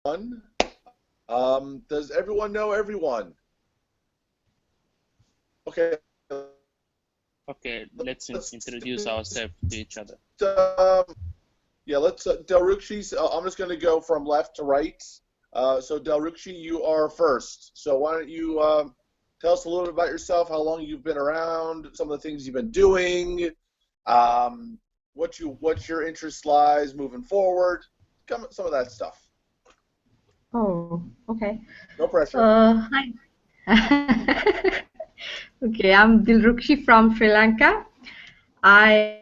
Does everyone know everyone? Okay. Okay, let's introduce ourselves to each other. Yeah, let's Delrukshi. I'm just going to go from left to right. So Delrukshi, you are first. So why don't you tell us a little bit about yourself, how long you've been around, some of the things you've been doing, what your interest lies moving forward, some of that stuff. Oh, okay. No pressure. Hi. Okay, I'm Dilrukshi from Sri Lanka. I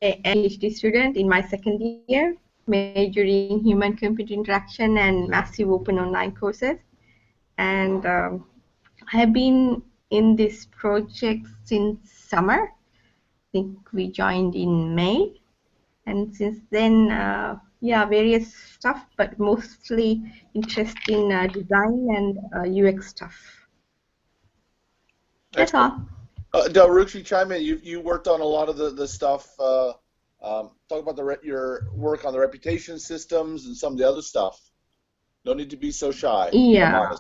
am a PhD student in my second year, majoring in human-computer interaction and massive open online courses. And I have been in this project since summer. I think we joined in May. And since then, yeah, various stuff, but mostly interest in design and UX stuff. That's all. Delrukshi, chime in. You worked on a lot of the stuff. Talk about your work on the reputation systems and some of the other stuff. No need to be so shy. Yeah.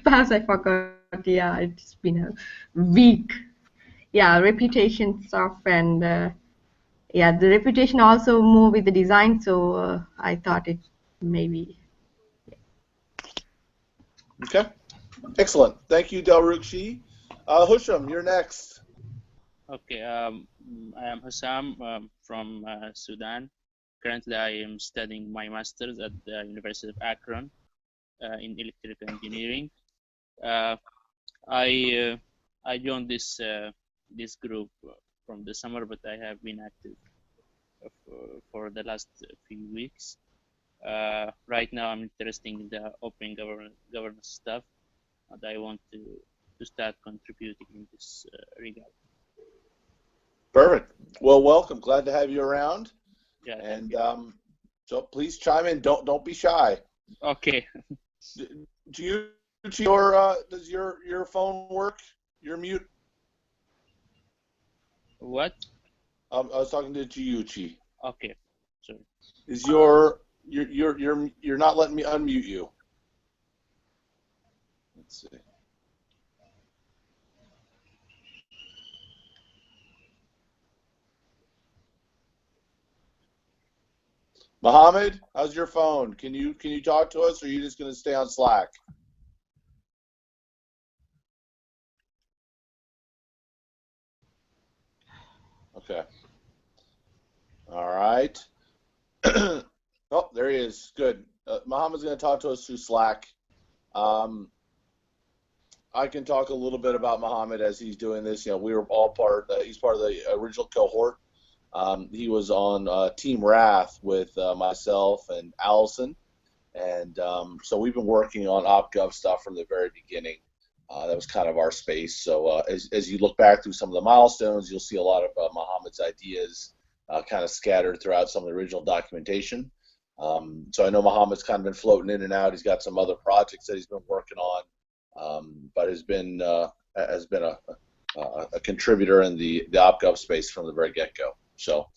Perhaps I forgot. Yeah, it's been a week. Yeah, reputation stuff and yeah, the reputation also move with the design, so I thought it maybe. Okay, excellent. Thank you, Delrukshi. Husham, you're next. Okay, I am Hussam from Sudan. Currently, I am studying my master's at the University of Akron in electrical engineering. I joined this group from the summer, but I have been active for the last few weeks. Right now, I'm interested in the open governance stuff, and I want to start contributing in this regard. Perfect. Well, welcome. Glad to have you around. Yeah. And so please chime in. Don't be shy. Okay. Does your phone work? You're mute. What? I was talking to Giucci. Okay. Sorry. Is you're not letting me unmute you. Let's see. Mohammed, how's your phone? Can you talk to us, or are you just going to stay on Slack? Okay. All right. Oh, there he is. Good. Mohammed's going to talk to us through Slack. I can talk a little bit about Mohammed as he's doing this. You know, we were all he's part of the original cohort. He was on Team Wrath with myself and Allison. And so we've been working on OpGov stuff from the very beginning. That was kind of our space. So as you look back through some of the milestones, you'll see a lot of Mohammed's ideas kind of scattered throughout some of the original documentation. So I know Mohammed's kind of been floating in and out. He's got some other projects that he's been working on, but has been a contributor in the OpGov space from the very get-go. So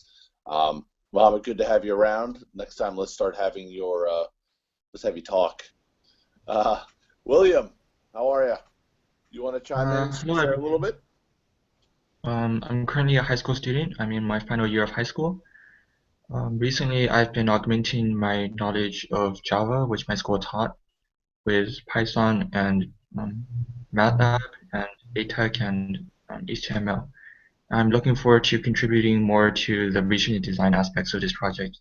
Mohammed, good to have you around. Next time, let's start having let's have you talk. William, how are you? You want to chime in and share a little bit? I'm currently a high school student. I'm in my final year of high school. Recently, I've been augmenting my knowledge of Java, which my school taught, with Python and MATLAB and LaTeX and HTML. I'm looking forward to contributing more to the vision and design aspects of this project.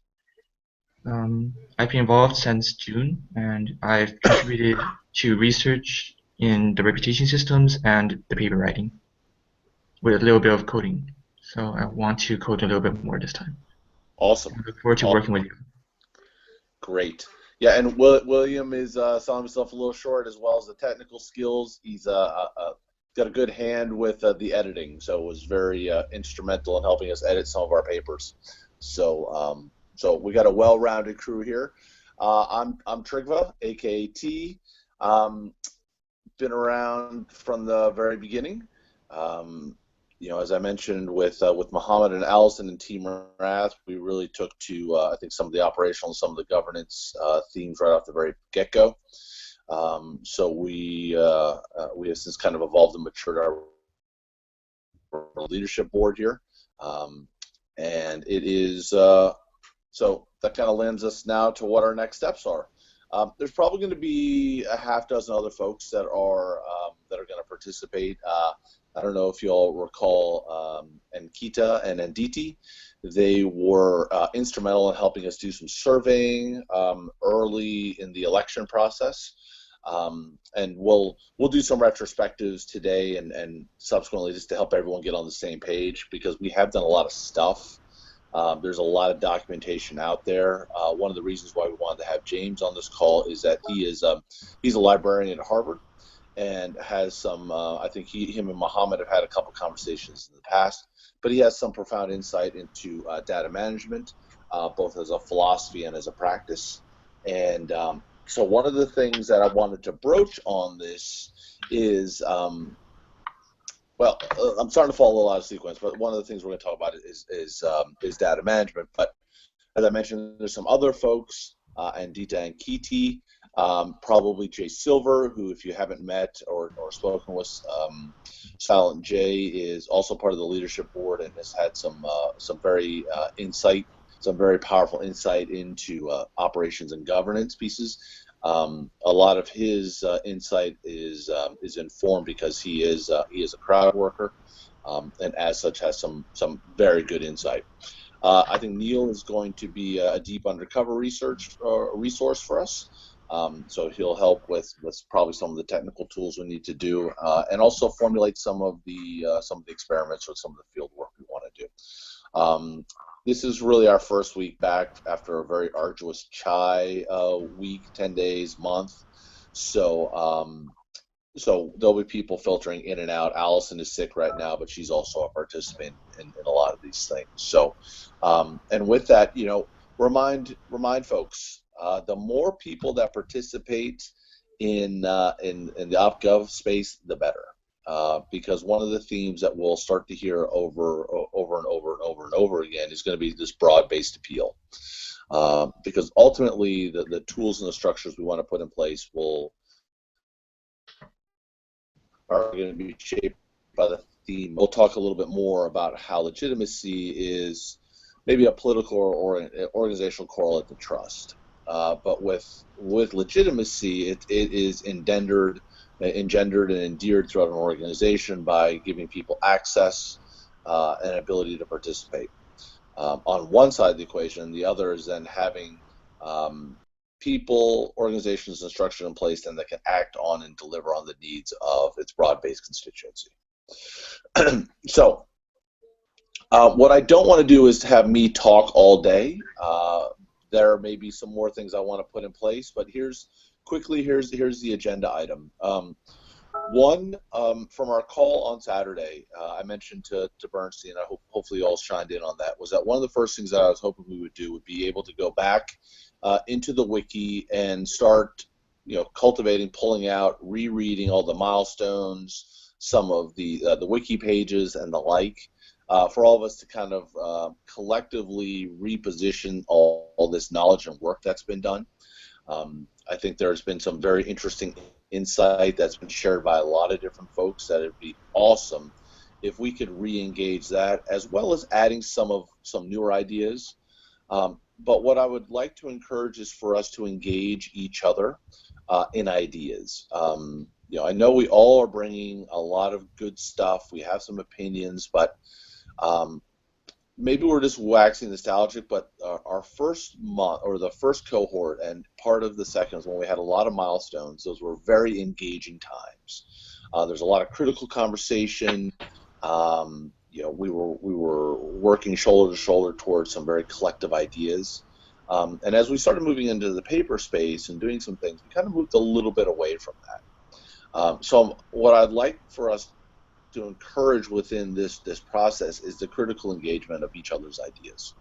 I've been involved since June, and I've contributed to research in the reputation systems and the paper writing, with a little bit of coding. So I want to code a little bit more this time. Awesome. I look forward to working with you. Great. Yeah, and William is selling himself a little short as well as the technical skills. He's got a good hand with the editing, so was very instrumental in helping us edit some of our papers. So so we got a well-rounded crew here. I'm Trygve, aka T. Been around from the very beginning. As I mentioned with Mohammed and Allison and Team Wrath, we really took to I think some of the operational and some of the governance themes right off the very get-go. So we have since kind of evolved and matured our leadership board here, and it is so that kind of lends us now to what our next steps are. There's probably going to be a half dozen other folks that are going to participate. I don't know if you all recall Ankita and Anditi. They were instrumental in helping us do some surveying early in the election process. And we'll do some retrospectives today and subsequently just to help everyone get on the same page, because we have done a lot of stuff. There's a lot of documentation out there. One of the reasons why we wanted to have James on this call is that he's a librarian at Harvard and has some, I think him and Mohammed have had a couple conversations in the past, but he has some profound insight into data management, both as a philosophy and as a practice. And so one of the things that I wanted to broach on this is, well, I'm starting to follow a little out of sequence, but one of the things we're going to talk about is data management. But as I mentioned, there's some other folks, Andita and Kiti, probably Jay Silver, who, if you haven't met or spoken with, Silent J is also part of the leadership board and has had some very some very powerful insight into operations and governance pieces. A lot of his insight is informed because he is a crowd worker, and as such has some very good insight. I think Neil is going to be a deep undercover resource for us, so he'll help with probably some of the technical tools we need to do, and also formulate some of the experiments or some of the field work we want to do. This is really our first week back after a very arduous Chai week, 10 days, month. So so there'll be people filtering in and out. Allison is sick right now, but she's also a participant in a lot of these things. So, and with that, remind folks, the more people that participate in the OpGov space, the better. Because one of the themes that we'll start to hear over and over again is going to be this broad-based appeal. Because ultimately, the tools and the structures we want to put in place are going to be shaped by the theme. We'll talk a little bit more about how legitimacy is maybe a political or organizational correlate to trust. But with legitimacy, it is engendered and endeared throughout an organization by giving people access and ability to participate. On one side of the equation, the other is then having people, organizations, and structure in place then that can act on and deliver on the needs of its broad-based constituency. So what I don't want to do is to have me talk all day. There may be some more things I want to put in place, but here's the agenda item. One, from our call on Saturday, I mentioned to Bernstein, I hopefully you all shined in on that, was that one of the first things that I was hoping we would do would be able to go back into the wiki and start, cultivating, pulling out, rereading all the milestones, some of the wiki pages and the like, for all of us to kind of collectively reposition all this knowledge and work that's been done. I think there's been some very interesting insight that's been shared by a lot of different folks that it'd be awesome if we could re-engage that, as well as adding some newer ideas. But what I would like to encourage is for us to engage each other in ideas. I know we all are bringing a lot of good stuff. We have some opinions, but maybe we're just waxing nostalgic, but our first month, or the first cohort, and part of the second is when we had a lot of milestones. Those were very engaging times. There's a lot of critical conversation. We were working shoulder to shoulder towards some very collective ideas. And as we started moving into the paper space and doing some things, we kind of moved a little bit away from that. So what I'd like for us to encourage within this process is the critical engagement of each other's ideas.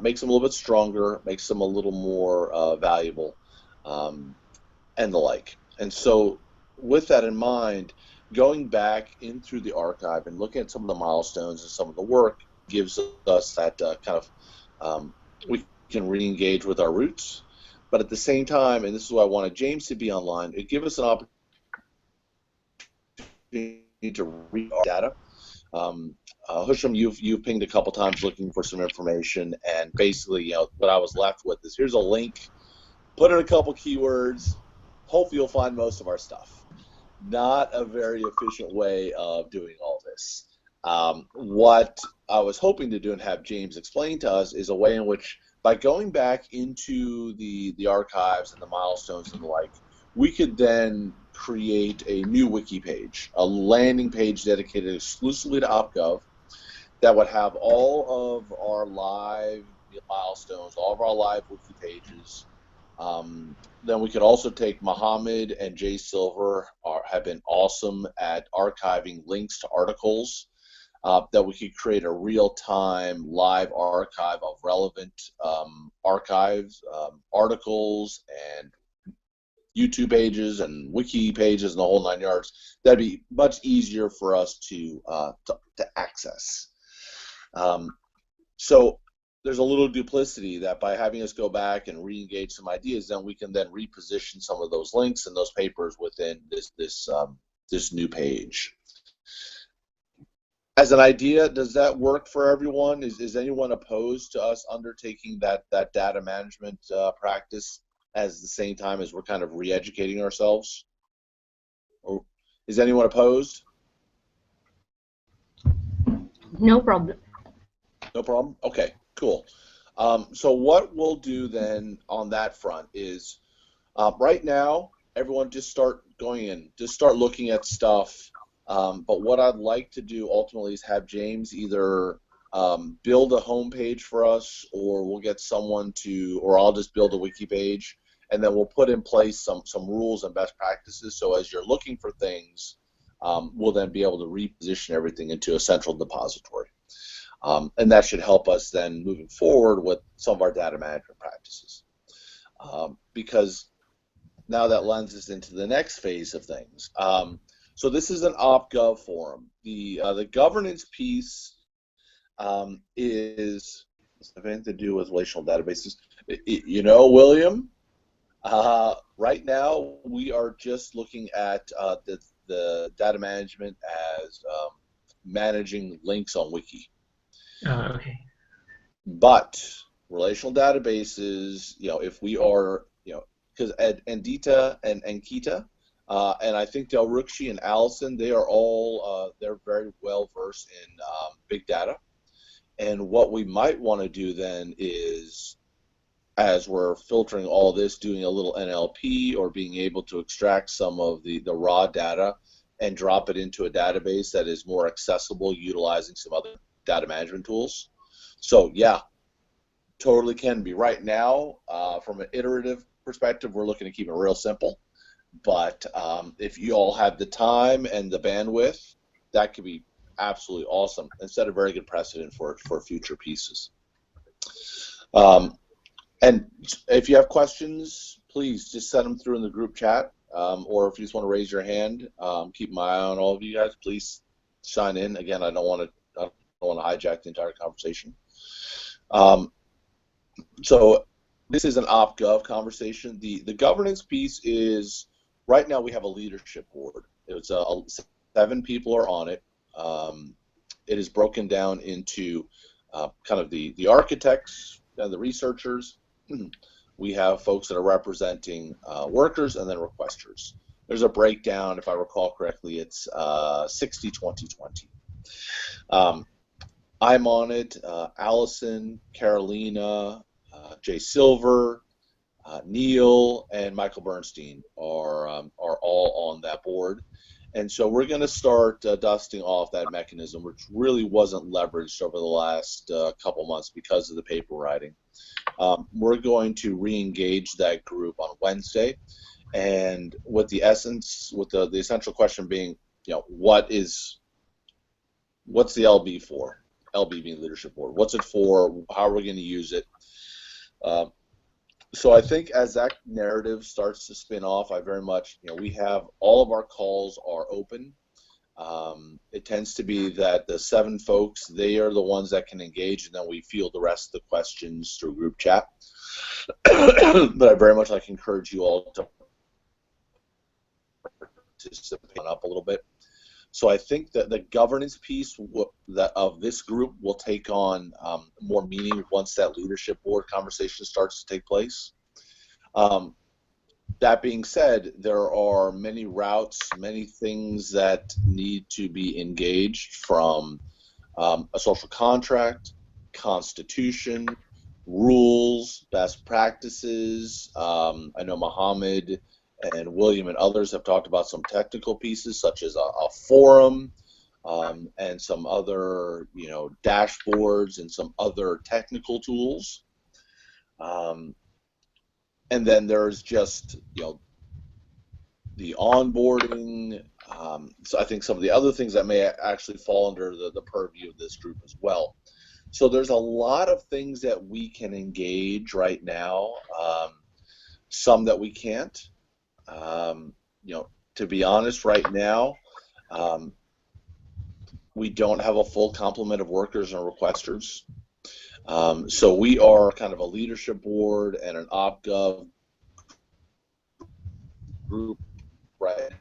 Makes them a little bit stronger, makes them a little more valuable, and the like. And so with that in mind, going back in through the archive and looking at some of the milestones and some of the work gives us that we can re-engage with our roots. But at the same time, and this is why I wanted James to be online, it gives us an opportunity to read our data. Husham, you've pinged a couple times looking for some information, and basically, what I was left with is here's a link, put in a couple keywords, hopefully you'll find most of our stuff. Not a very efficient way of doing all this. What I was hoping to do and have James explain to us is a way in which, by going back into the archives and the milestones and the like, we could then create a new wiki page, a landing page dedicated exclusively to OpGov that would have all of our live milestones, all of our live wiki pages. Then we could also take Mohammed and Jay Silver have been awesome at archiving links to articles, that we could create a real-time live archive of relevant archives, articles, and YouTube pages and wiki pages and the whole 9 yards. That'd be much easier for us to access. So there's a little duplicity that by having us go back and re-engage some ideas, then we can then reposition some of those links and those papers within this new page. As an idea, does that work for everyone? Is anyone opposed to us undertaking that data management practice at the same time as we're kind of re-educating ourselves? Or is anyone opposed? No problem. No problem? Okay, cool. So what we'll do then on that front is, right now, everyone just start going in, just start looking at stuff. But what I'd like to do ultimately is have James either build a home page for us, or we'll get someone to, or I'll just build a wiki page, and then we'll put in place some rules and best practices. So as you're looking for things, we'll then be able to reposition everything into a central depository. And that should help us then moving forward with some of our data management practices. Because now that lends us into the next phase of things. So this is an OpGov forum. The governance piece is something to do with relational databases. William, right now we are just looking at the data management as managing links on Wiki. Okay. But relational databases, if we are, because Andita and Kita, and I think Del Rukshi and Allison, they are all, they're very well versed in big data. And what we might want to do then is, as we're filtering all this, doing a little NLP or being able to extract some of the raw data and drop it into a database that is more accessible utilizing some other data management tools. So yeah, totally can be. Right now, from an iterative perspective, we're looking to keep it real simple. But if you all have the time and the bandwidth, that could be absolutely awesome and set a very good precedent for future pieces. And if you have questions, please just send them through in the group chat, or if you just want to raise your hand, keep my eye on all of you guys. Please sign in. Again, I don't want to hijack the entire conversation. So this is an OpGov conversation. The governance piece is, right now we have a leadership board. It's 7 people are on it. It is broken down into kind of the architects and the researchers. We have folks that are representing workers and then requesters. There's a breakdown, if I recall correctly, it's 60-20-20. I'm on it. Allison, Carolina, Jay Silver, Neil, and Michael Bernstein are all on that board. And so we're going to start dusting off that mechanism, which really wasn't leveraged over the last couple months because of the paper writing. We're going to re-engage that group on Wednesday, and with the essence, with the essential question being, what's the LB for? LB being leadership board. What's it for? How are we going to use it? So I think as that narrative starts to spin off, I very much, we have all of our calls are open. It tends to be that the 7 folks, they are the ones that can engage, and then we field the rest of the questions through group chat. But I very much encourage you all to participate up a little bit. So I think that the governance piece of this group will take on more meaning once that leadership board conversation starts to take place. That being said, there are many routes, many things that need to be engaged, from a social contract, constitution, rules, best practices. I know Mohammed and William and others have talked about some technical pieces, such as a forum, and some other, dashboards and some other technical tools. And then there's just, the onboarding. So I think some of the other things that may actually fall under the purview of this group as well. So there's a lot of things that we can engage right now, some that we can't. To be honest, right now, we don't have a full complement of workers and requesters. So we are kind of a leadership board and an OpGov group right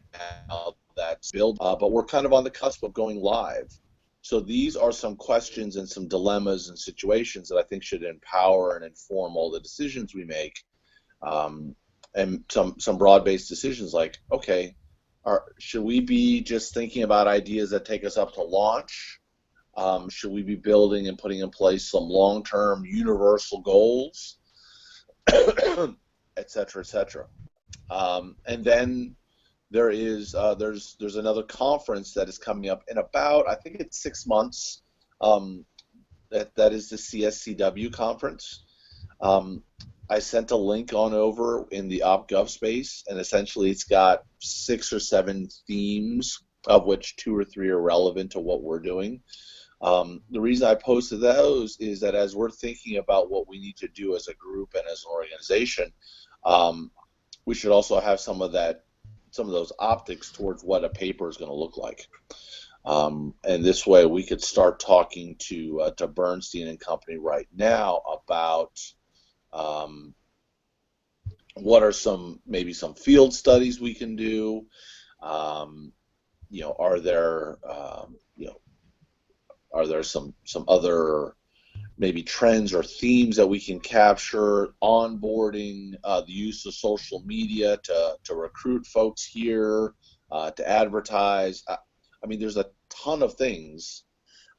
now that's built, but we're kind of on the cusp of going live. So these are some questions and some dilemmas and situations that I think should empower and inform all the decisions we make, and some broad-based decisions like, okay, should we be just thinking about ideas that take us up to launch? Should we be building and putting in place some long-term universal goals, et cetera, et cetera? And then there's another conference that is coming up in about, I think it's 6 months. That is the CSCW conference. I sent a link on over in the OpGov space, and essentially it's got 6 or 7 themes, of which 2 or 3 are relevant to what we're doing. The reason I posted those is that as we're thinking about what we need to do as a group and as an organization, we should also have some of those optics towards what a paper is going to look like. And this way we could start talking to Bernstein and company right now about what are maybe some field studies we can do. Are there some other maybe trends or themes that we can capture? Onboarding, the use of social media to recruit folks here, to advertise. I mean, there's a ton of things.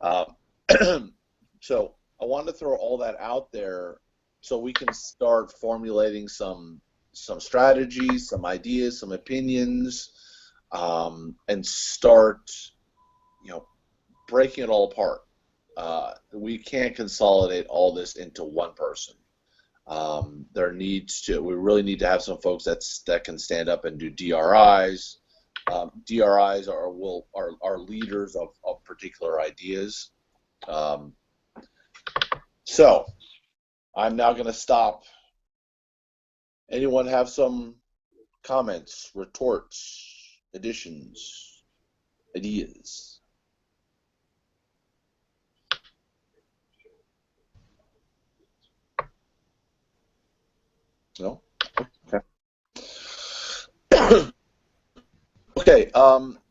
So I wanted to throw all that out there so we can start formulating some strategies, some ideas, some opinions, and start, breaking it all apart. We can't consolidate all this into one person. We really need to have some folks that can stand up and do DRIs. DRIs are leaders of particular ideas. So I'm now going to stop. Anyone have some comments, retorts, additions, ideas? No? Okay. Okay,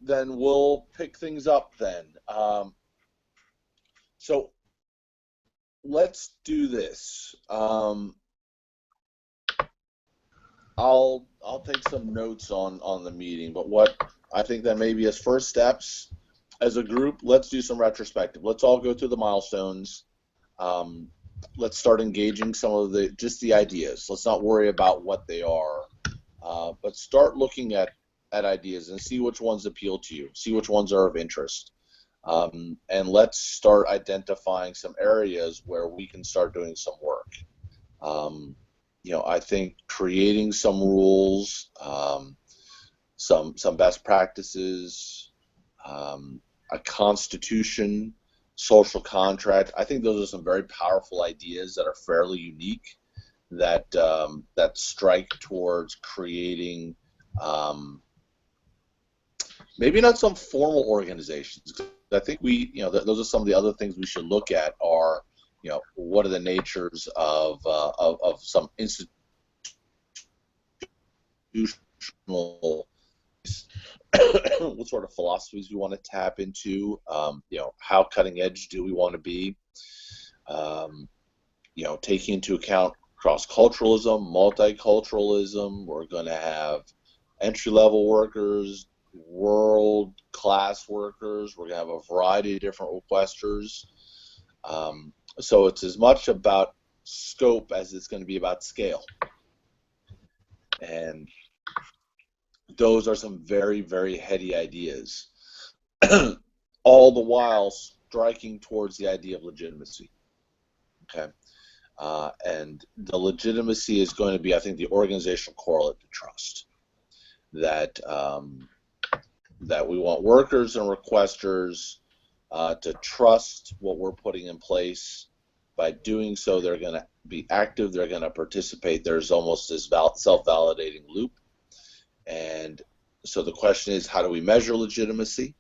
then we'll pick things up then. So let's do this. I'll take some notes on the meeting, but what I think that maybe as first steps as a group, let's do some retrospective. Let's all go through the milestones. Let's start engaging some of the ideas. Let's not worry about what they are, but start looking at ideas and see which ones appeal to you, see which ones are of interest. And let's start identifying some areas where we can start doing some work. I think creating some rules, some best practices, a constitution, social contract. I think those are some very powerful ideas that are fairly unique, that strike towards creating maybe not some formal organizations. I think those are some of the other things we should look at are, what are the natures of some institutional what sort of philosophies we want to tap into, how cutting edge do we want to be, taking into account cross-culturalism, multiculturalism. We're going to have entry-level workers, world-class workers. We're going to have a variety of different requesters. So it's as much about scope as it's going to be about scale. And those are some very, very heady ideas, all the while striking towards the idea of legitimacy. Okay, and the legitimacy is going to be, I think, the organizational correlate to trust. That we want workers and requesters to trust what we're putting in place. By doing so, they're going to be active. They're going to participate. There's almost this self-validating loop. And so the question is, how do we measure legitimacy?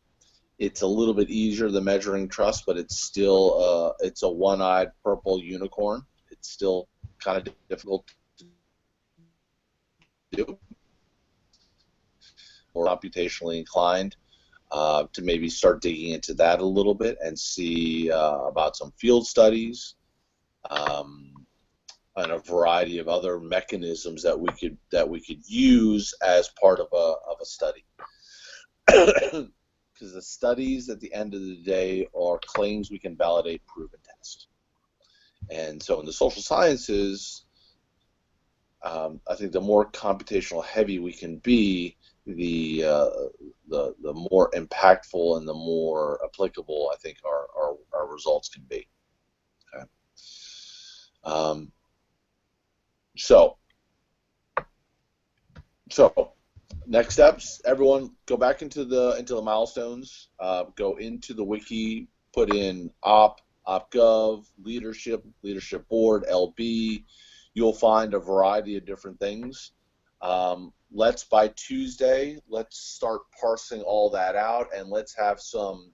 It's a little bit easier than measuring trust, but it's still it's a one-eyed purple unicorn. It's still kind of difficult to do. Or computationally inclined to maybe start digging into that a little bit and see about some field studies. And a variety of other mechanisms that we could use as part of a study, because the studies at the end of the day are claims we can validate, prove, and test. And so in the social sciences, I think the more computational heavy we can be, the more impactful and the more applicable I think our results can be. Okay. So next steps, everyone go back into the milestones, go into the wiki, put in op.gov, leadership board, LB. You'll find a variety of different things. By Tuesday, let's start parsing all that out, and let's have some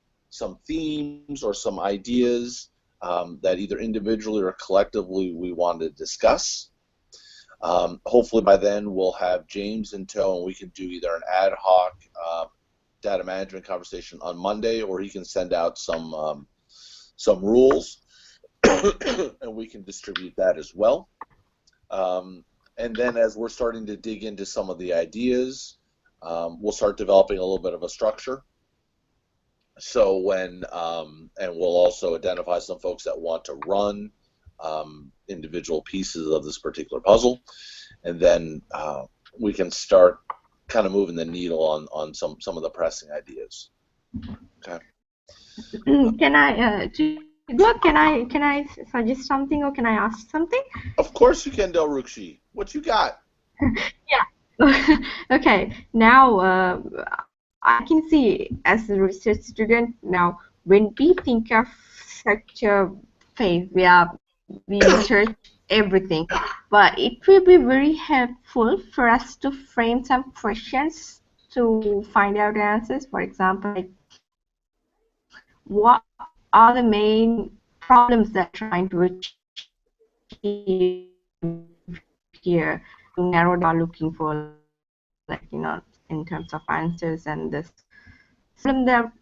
themes or some ideas that either individually or collectively we want to discuss. Hopefully by then we'll have James in tow, and we can do either an ad hoc data management conversation on Monday, or he can send out some rules, and we can distribute that as well. And then as we're starting to dig into some of the ideas, we'll start developing a little bit of a structure. So and we'll also identify some folks that want to run individual pieces of this particular puzzle, and then we can start kind of moving the needle on some of the pressing ideas. Okay. Can I suggest something, or can I ask something? Of course you can, Delrukshi. What you got? Yeah. Okay. Now I can see as a research student now, when we think of such a phase where we research everything, but it will be very helpful for us to frame some questions to find out answers. For example, like, what are the main problems that we're trying to achieve here, to narrow down looking for, like, in terms of answers. And this problem that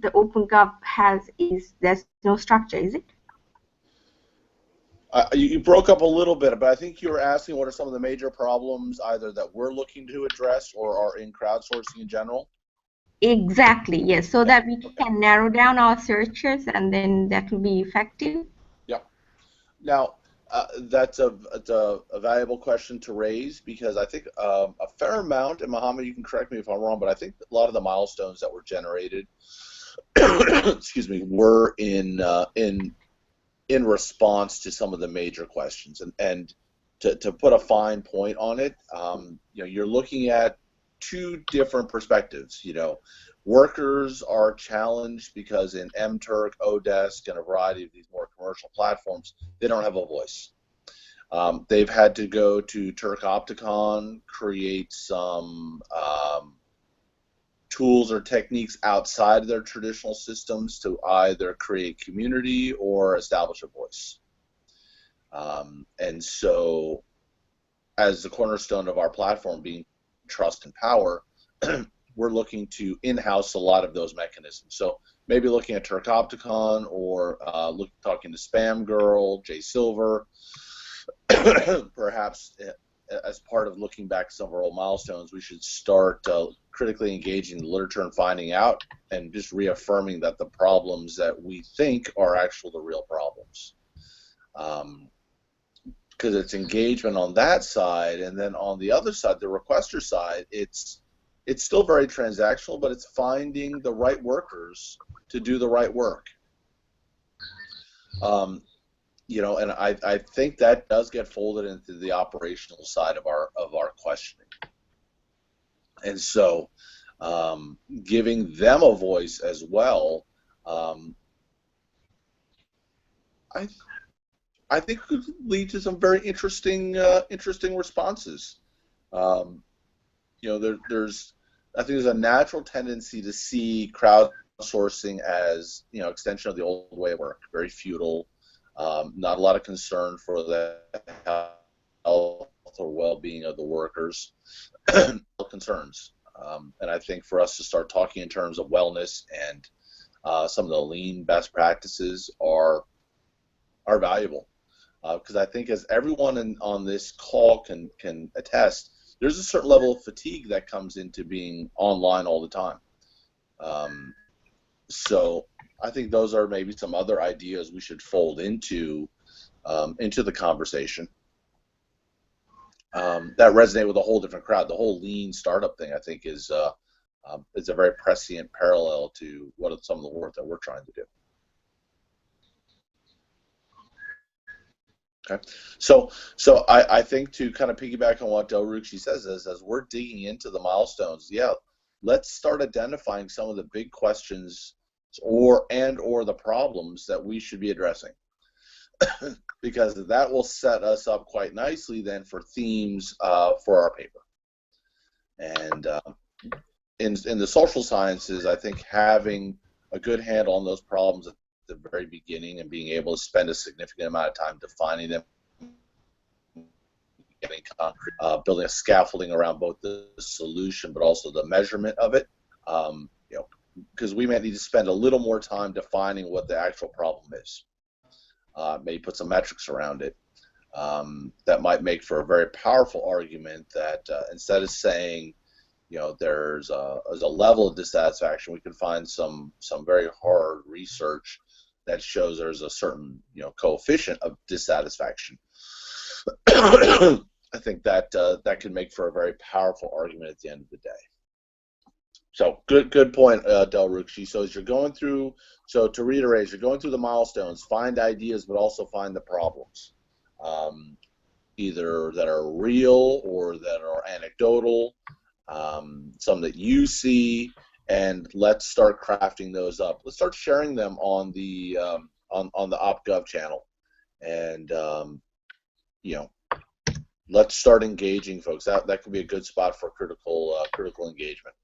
the OpenGov has is there's no structure, is it? You broke up a little bit, but I think you were asking what are some of the major problems either that we're looking to address or are in crowdsourcing in general? Exactly, yes, so that we can narrow down our searches, and then that will be effective. Yeah. Now, that's a valuable question to raise, because I think a fair amount, and Mohammed, you can correct me if I'm wrong, but I think a lot of the milestones that were generated, excuse me, were in response to some of the major questions. And to put a fine point on it, you're looking at two different perspectives. Workers are challenged because in MTurk, Odesk, and a variety of these more commercial platforms, they don't have a voice. They've had to go to Turk Opticon, create some tools or techniques outside of their traditional systems to either create community or establish a voice. And so, as the cornerstone of our platform being trust and power, we're looking to in-house a lot of those mechanisms. So maybe looking at Turkopticon or talking to Spam Girl, Jay Silver, perhaps as part of looking back at some of our old milestones, we should start critically engaging the literature and finding out and just reaffirming that the problems that we think are actually the real problems. Because it's engagement on that side, and then on the other side, the requester side, it's still very transactional, but it's finding the right workers to do the right work. You know, and I think that does get folded into the operational side of our questioning. And so, giving them a voice as well, I think could lead to some very interesting responses. You know, I think there's a natural tendency to see crowdsourcing as, you know, extension of the old way of work, very feudal. Not a lot of concern for the health or well-being of the workers. Concerns, and I think for us to start talking in terms of wellness and some of the lean best practices are valuable, because I think, as everyone on this call can attest, there's a certain level of fatigue that comes into being online all the time. So I think those are maybe some other ideas we should fold into the conversation that resonate with a whole different crowd. The whole lean startup thing, I think, is a very prescient parallel to some of the work that we're trying to do. Okay, so I think, to kind of piggyback on what Delrucci says, is as we're digging into the milestones, let's start identifying some of the big questions or the problems that we should be addressing, because that will set us up quite nicely then for themes for our paper. And in the social sciences, I think having a good handle on those problems at the very beginning and being able to spend a significant amount of time defining them, getting concrete, building a scaffolding around both the solution but also the measurement of it, you know, because we might need to spend a little more time defining what the actual problem is. Maybe put some metrics around it. That might make for a very powerful argument that instead of saying, you know, there's a level of dissatisfaction, we can find some very hard research that shows there's a certain, you know, coefficient of dissatisfaction. I think that can make for a very powerful argument at the end of the day. So good point, Delrucci. So as you're going through, so to reiterate, as you're going through the milestones, find ideas, but also find the problems, either that are real or that are anecdotal, some that you see, and let's start crafting those up. Let's start sharing them on the OpGov channel, and you know, let's start engaging folks. That could be a good spot for critical engagement.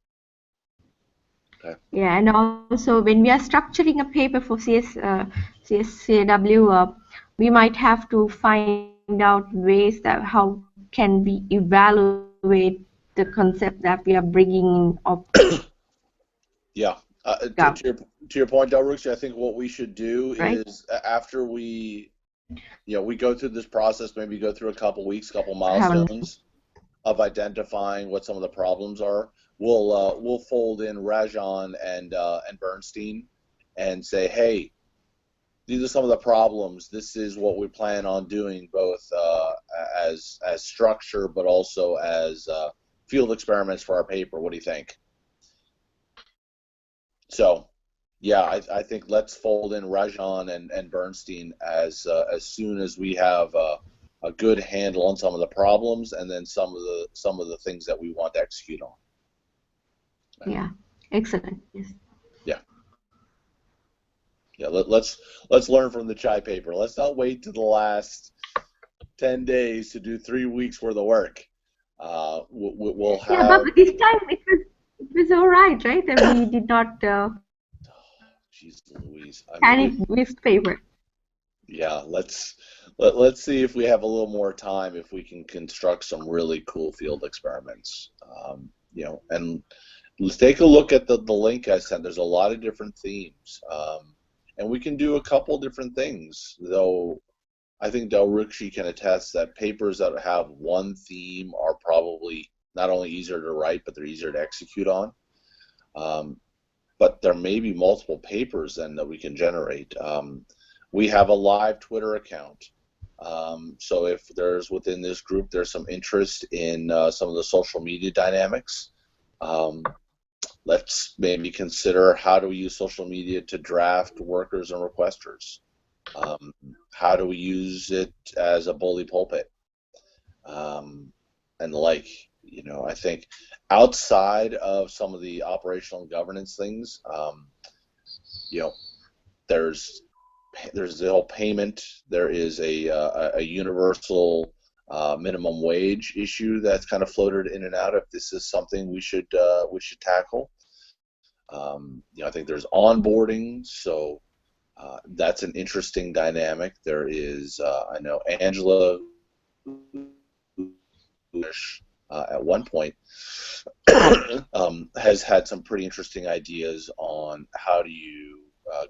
Okay. Yeah, and also when we are structuring a paper for CSCW, we might have to find out ways that how can we evaluate the concept that we are bringing in of. Yeah. To your point, Delrucci, I think what we should do is, after we go through this process, maybe go through a couple weeks, couple milestones of identifying what some of the problems are. We'll fold in Rajan and Bernstein and say, hey, these are some of the problems. This is what we plan on doing, both as structure, but also as field experiments for our paper. What do you think? So, yeah, I think let's fold in Rajan and Bernstein as soon as we have a good handle on some of the problems, and then some of the things that we want to execute on. Yeah, excellent. Yes. Yeah. Let's learn from the chai paper. Let's not wait to the last 10 days to do 3 weeks worth of work. We'll have. Yeah, but this time it was all right, right? And we did not Jeez Louise. I scan mean, it with paper. yeah, let's see if we have a little more time, if we can construct some really cool field experiments. And let's take a look at the link I sent. There's a lot of different themes, and we can do a couple different things. Though I think Del Rukshi can attest that papers that have one theme are probably not only easier to write, but they're easier to execute on. But there may be multiple papers then that we can generate. We have a live Twitter account. So if there's within this group, there's some interest in some of the social media dynamics, let's maybe consider how do we use social media to draft workers and requesters. How do we use it as a bully pulpit? And the like. I think outside of some of the operational and governance things, there's the whole payment. There is a universal minimum wage issue that's kind of floated in and out. If this is something we should tackle, I think there's onboarding. So that's an interesting dynamic. There is, I know Angela at one point has had some pretty interesting ideas on how do you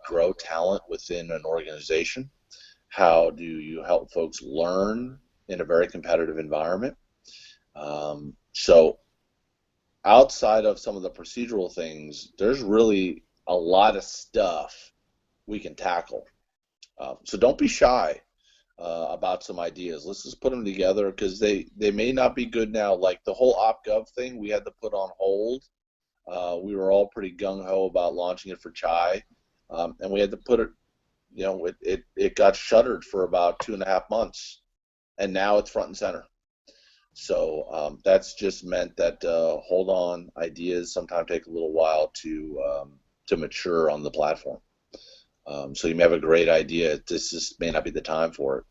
grow talent within an organization. How do you help folks learn in a very competitive environment? So outside of some of the procedural things, there's really a lot of stuff we can tackle. So don't be shy about some ideas. Let's just put them together, because they may not be good now. Like the whole OpGov thing, we had to put on hold. We were all pretty gung-ho about launching it for Chai, and we had to put it, it got shuttered for about 2.5 months, and now it's front and center. So that's just meant that hold on, ideas sometimes take a little while to mature on the platform. So you may have a great idea. This just may not be the time for it.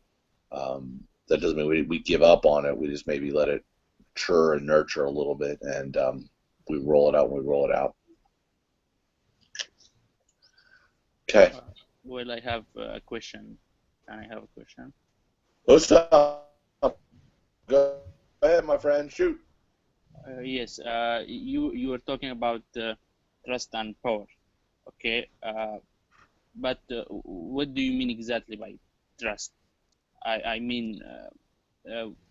That doesn't mean we give up on it. We just maybe let it mature and nurture a little bit, and we roll it out when we roll it out. Okay. Well, I have a question. Let's stop. Go ahead, my friend. Shoot. Yes. You were talking about trust and power. Okay. But what do you mean exactly by trust? I mean,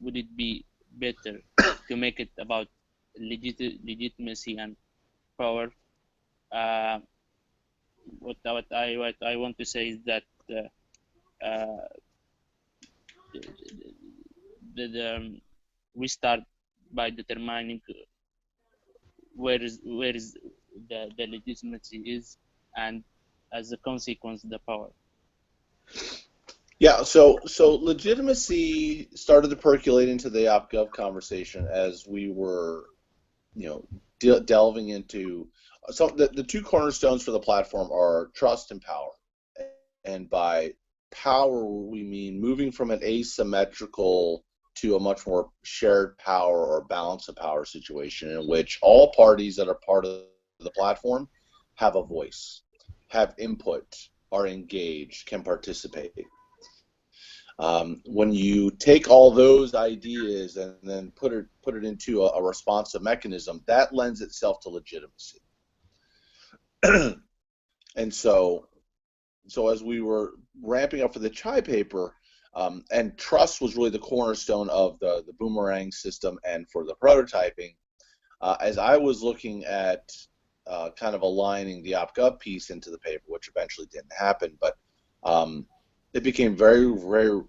would it be better to make it about legitimacy and power? What I want to say is that we start by determining where is the legitimacy is, and as a consequence, the power. Yeah, so legitimacy started to percolate into the OpGov conversation as we were, delving into. So the two cornerstones for the platform are trust and power. And by power, we mean moving from an asymmetrical to a much more shared power or balance of power situation in which all parties that are part of the platform have a voice, have input, are engaged, can participate. When you take all those ideas and then put it into a responsive mechanism, that lends itself to legitimacy. And so as we were ramping up for the Chai paper, and trust was really the cornerstone of the boomerang system and for the prototyping, as I was looking at kind of aligning the OpGov piece into the paper, which eventually didn't happen, but it became very, very,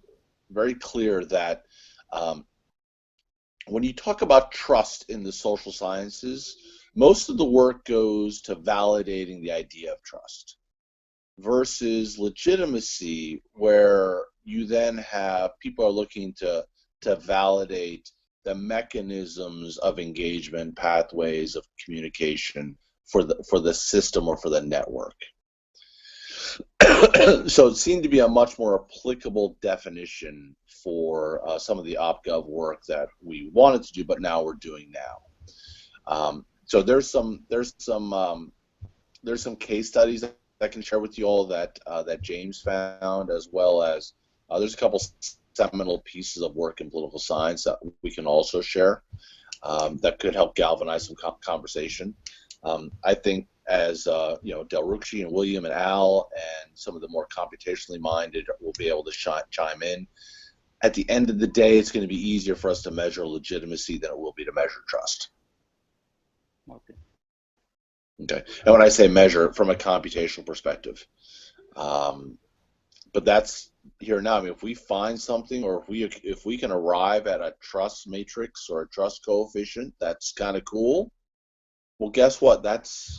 very clear that when you talk about trust in the social sciences, most of the work goes to validating the idea of trust versus legitimacy, where you then have people are looking to validate the mechanisms of engagement, pathways of communication for the system or for the network. So it seemed to be a much more applicable definition for some of the OpGov work that we wanted to do, but now we're doing now. So there's some case studies that I can share with you all that James found, as well as there's a couple seminal pieces of work in political science that we can also share that could help galvanize some conversation. I think as Del Rucci and William and Al and some of the more computationally minded will be able to chime in. At the end of the day, it's going to be easier for us to measure legitimacy than it will be to measure trust. Okay. Okay. And when I say measure, from a computational perspective. But that's here now. I mean, if we find something, or if we can arrive at a trust matrix or a trust coefficient, that's kind of cool. Well, guess what? That's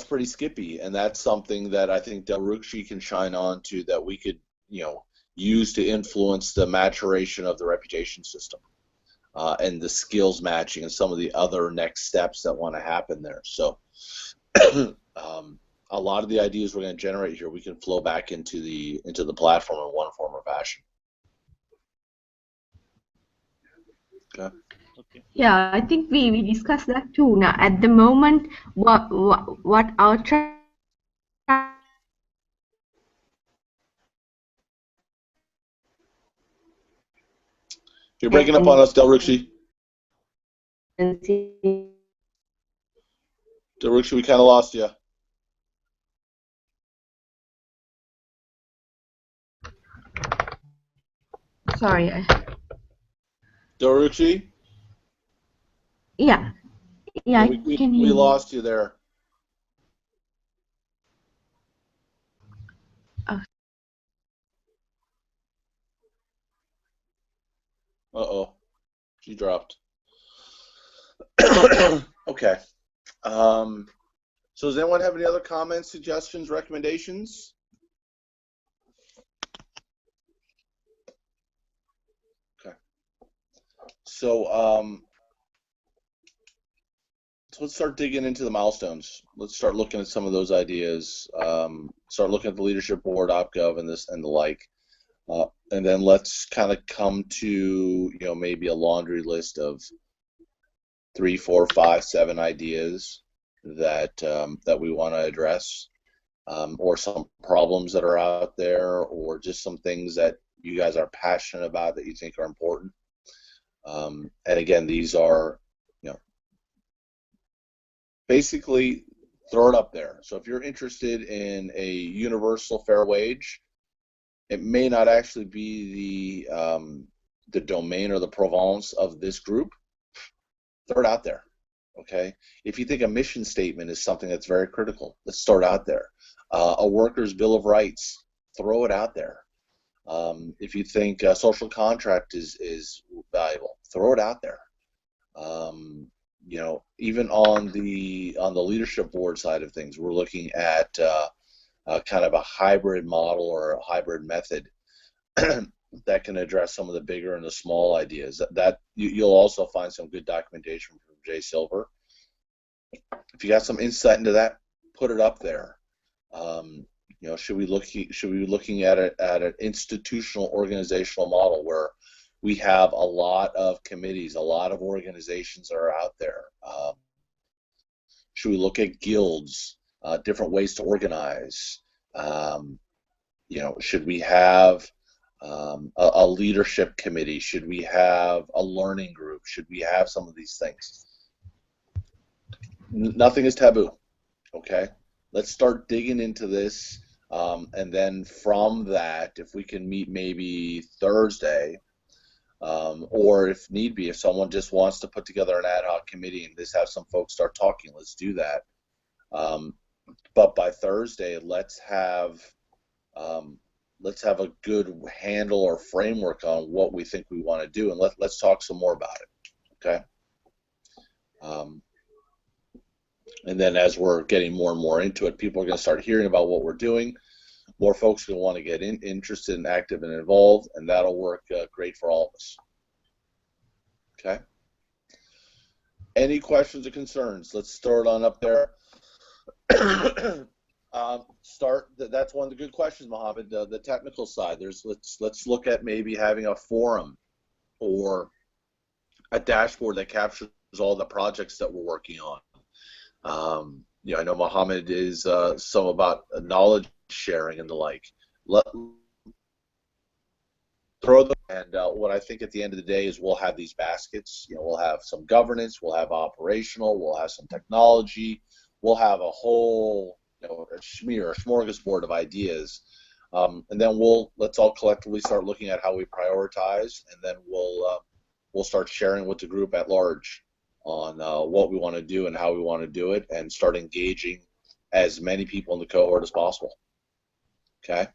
pretty skippy, and that's something that I think Del Rucci can shine on to, that we could, use to influence the maturation of the reputation system and the skills matching and some of the other next steps that want to happen there. So a lot of the ideas we're going to generate here, we can flow back into the platform in one form or fashion. Okay. Okay. Yeah, I think we discussed that too. Now, at the moment, what our You're breaking up on us, Del Rucci. Del Rucci, we kind of lost you. Sorry. Del Rucci? Yeah. Yeah, I can hear we you. lost you there. Oh. Uh-oh. She dropped. Okay. So does anyone have any other comments, suggestions, recommendations? Okay. So let's start digging into the milestones. Let's start looking at some of those ideas. Start looking at the leadership board, OpGov, and the like. And then let's kind of come to maybe a laundry list of 3, 4, 5, 7 ideas that we want to address, or some problems that are out there, or just some things that you guys are passionate about that you think are important. And again, these are basically throw it up there. So if you're interested in a universal fair wage, it may not actually be the domain or the province of this group. Throw it out there, okay? If you think a mission statement is something that's very critical, let's start out there. A worker's bill of rights, throw it out there. If you think a social contract is valuable, throw it out there. Even on the leadership board side of things, we're looking at kind of a hybrid model or a hybrid method that can address some of the bigger and the small ideas. That you'll also find some good documentation from Jay Silver. If you got some insight into that, put it up there. Should we be looking at an institutional organizational model where we have a lot of committees, a lot of organizations that are out there? Should we look at guilds, different ways to organize? Should we have a leadership committee? Should we have a learning group? Should we have some of these things? Nothing is taboo, okay? Let's start digging into this, and then from that, if we can meet maybe Thursday, or if need be, if someone just wants to put together an ad hoc committee and just have some folks start talking, let's do that. But by Thursday, let's have a good handle or framework on what we think we want to do, and let's talk some more about it, okay? And then as we're getting more and more into it, people are going to start hearing about what we're doing. More folks are going to want to get interested and active and involved, and that'll work great for all of us. Okay? Any questions or concerns? Let's throw it on up there. That's one of the good questions, Mohammed. The technical side. Let's look at maybe having a forum or a dashboard that captures all the projects that we're working on. I know Mohammed is some about knowledge sharing and the like. Throw them, and what I think at the end of the day is we'll have these baskets. We'll have some governance, we'll have operational, we'll have some technology, we'll have a whole, a smorgasbord of ideas, and then let's all collectively start looking at how we prioritize, and then we'll start sharing with the group at large on what we want to do and how we want to do it, and start engaging as many people in the cohort as possible. Okay.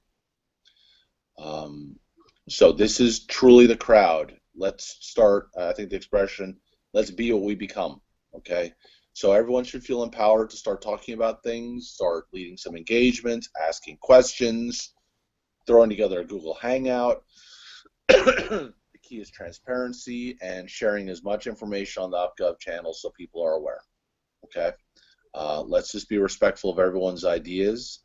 So this is truly the crowd. Let's start, I think the expression, let's be what we become, okay? So everyone should feel empowered to start talking about things, start leading some engagement, asking questions, throwing together a Google Hangout. The key is transparency and sharing as much information on the UpGov channel so people are aware, okay? Let's just be respectful of everyone's ideas.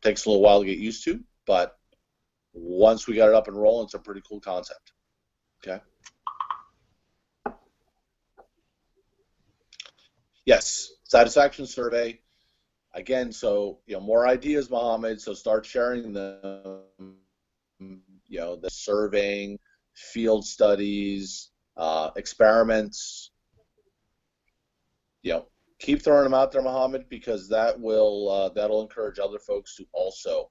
Takes a little while to get used to, but once we got it up and rolling, it's a pretty cool concept. Okay. Yes, satisfaction survey. Again, so more ideas, Mohammed. So start sharing them. The surveying, field studies, experiments. Keep throwing them out there, Mohammed, because that'll encourage other folks to also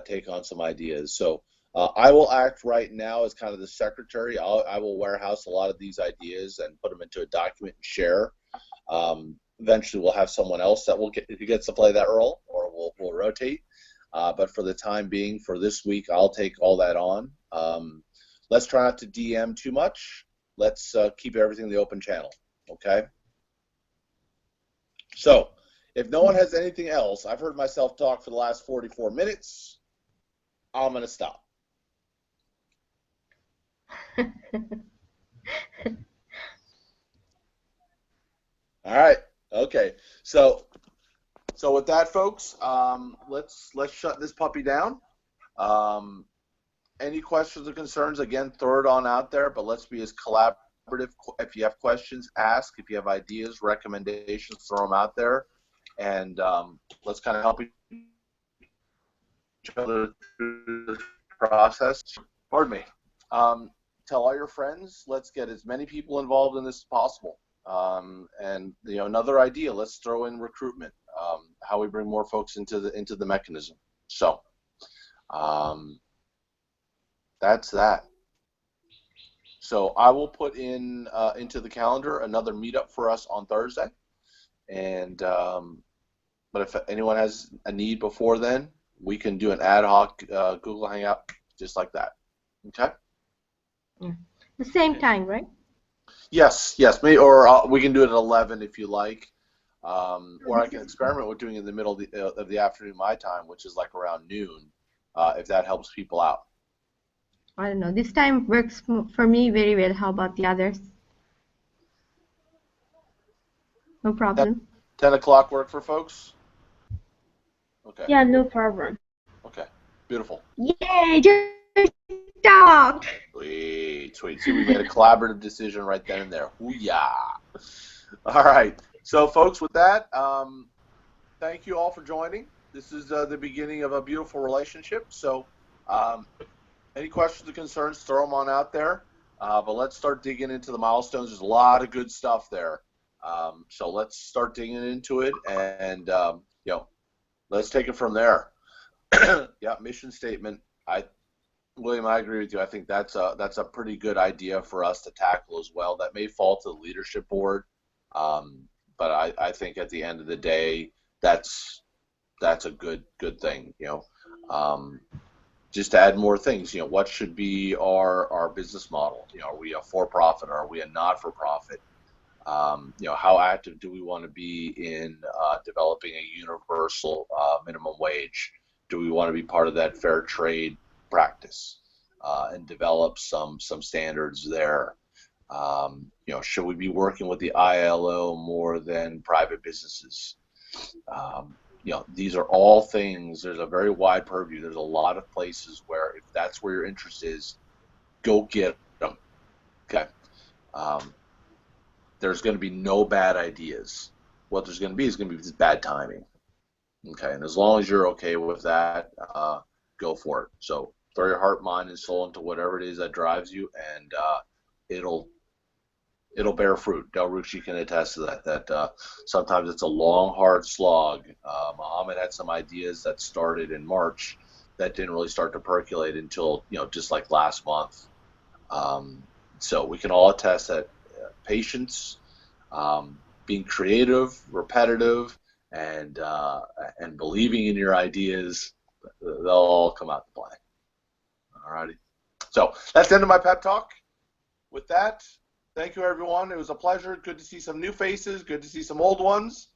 take on some ideas. So I will act right now as kind of the secretary. I will warehouse a lot of these ideas and put them into a document and share. Eventually, we'll have someone else that gets to play that role, or we'll rotate. But for the time being, for this week, I'll take all that on. Let's try not to DM too much. Let's keep everything in the open channel. Okay. So, if no one has anything else, I've heard myself talk for the last 44 minutes. I'm going to stop. All right. Okay. So with that, folks, let's shut this puppy down. Any questions or concerns, again, throw it on out there, but let's be as collaborative. If you have questions, ask. If you have ideas, recommendations, throw them out there. And let's kind of help each other through this process. Pardon me. Tell all your friends. Let's get as many people involved in this as possible. And another idea. Let's throw in recruitment. How we bring more folks into the mechanism. So that's that. So I will put in into the calendar another meetup for us on Thursday. And but if anyone has a need before then, we can do an ad hoc Google Hangout just like that. Okay? Yeah. The same time, right? Yes. Maybe, or we can do it at 11 if you like. Or I can experiment with doing it in the middle of the afternoon my time, which is like around noon, if that helps people out. I don't know. This time works for me very well. How about the others? No problem. 10 o'clock work for folks? Okay. Yeah, no problem. Okay. Beautiful. Yay! Just talk. Sweet. See, we made a collaborative decision right then and there. Hoo-yah. All right. So, folks, with that, thank you all for joining. This is the beginning of a beautiful relationship. So, any questions or concerns, throw them on out there. But let's start digging into the milestones. There's a lot of good stuff there. So let's start digging into it, and let's take it from there. Yeah, mission statement. William, I agree with you. I think that's a pretty good idea for us to tackle as well. That may fall to the leadership board, but I think at the end of the day, that's a good thing. Just to add more things. What should be our business model? Are we a for-profit? Are we a not-for-profit? How active do we want to be in developing a universal minimum wage? Do we want to be part of that fair trade practice and develop some standards there? Should we be working with the ILO more than private businesses? These are all things. There's a very wide purview. There's a lot of places where, if that's where your interest is, go get them. Okay. there's going to be no bad ideas. What there's going to be is going to be just bad timing. Okay, and as long as you're okay with that, go for it. So throw your heart, mind, and soul into whatever it is that drives you, and it'll bear fruit. Del Rucci can attest to that. That sometimes it's a long, hard slog. Muhammad had some ideas that started in March that didn't really start to percolate until just like last month. So we can all attest that patience, being creative, repetitive, and believing in your ideas, they'll all come out to play. All righty. So that's the end of my pep talk. With that, thank you, everyone. It was a pleasure. Good to see some new faces. Good to see some old ones.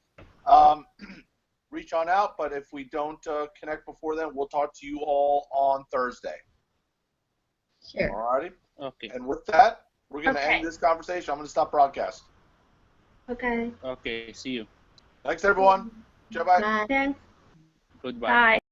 Reach on out, but if we don't connect before then, we'll talk to you all on Thursday. Sure. All righty. Okay. And with that, we're going to end this conversation. I'm going to stop broadcast. Okay. Okay. See you. Thanks, everyone. Bye. Bye. Thanks. Goodbye. Bye.